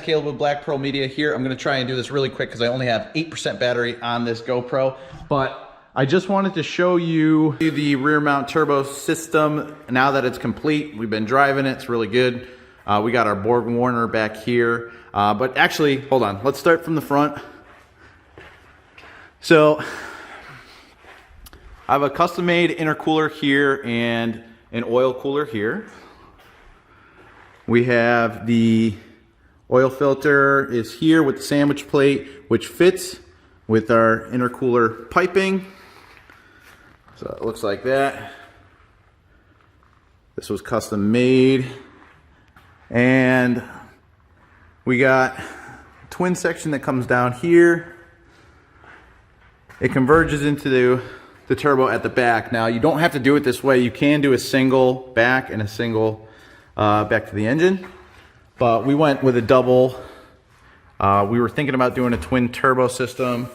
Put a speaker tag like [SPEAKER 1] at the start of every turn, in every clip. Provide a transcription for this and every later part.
[SPEAKER 1] Caleb with Black Pearl Media here. I'm gonna try and do this really quick because I only have 8% battery on this GoPro, but I just wanted to show you the rear mount turbo system now that it's complete. We've been driving it, it's really good. We got our Borg Warner back here, but actually, hold on, let's start from the front. So, I have a custom-made intercooler here and an oil cooler here. We have the oil filter is here with the sandwich plate, which fits with our intercooler piping. So it looks like that. This was custom made. And we got a twin section that comes down here. It converges into the turbo at the back. Now you don't have to do it this way. You can do a single back and a single back to the engine, but we went with a double. We were thinking about doing a twin turbo system,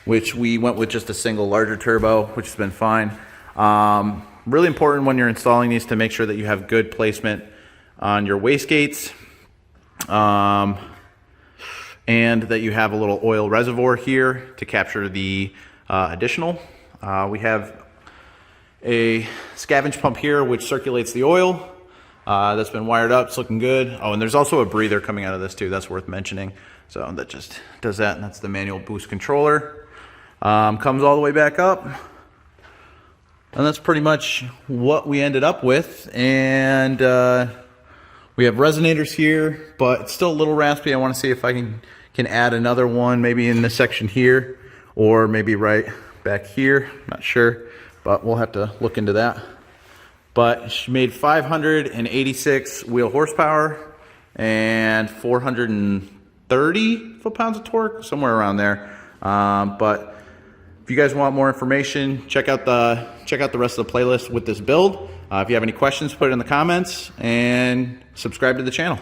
[SPEAKER 1] which we went with just a single larger turbo, which has been fine. Really important when you're installing these to make sure that you have good placement on your wastegates, and that you have a little oil reservoir here to capture the additional. We have a scavenge pump here which circulates the oil. That's been wired up, it's looking good. Oh, and there's also a breather coming out of this too, that's worth mentioning. So that just does that, and that's the manual boost controller. Comes all the way back up. And that's pretty much what we ended up with. And we have resonators here, but it's still a little raspy. I want to see if I can add another one, maybe in this section here, or maybe right back here. Not sure, but we'll have to look into that. But she made 586 wheel horsepower and 430 foot-pounds of torque, somewhere around there. But if you guys want more information, check out the rest of the playlist with this build. If you have any questions, put it in the comments and subscribe to the channel.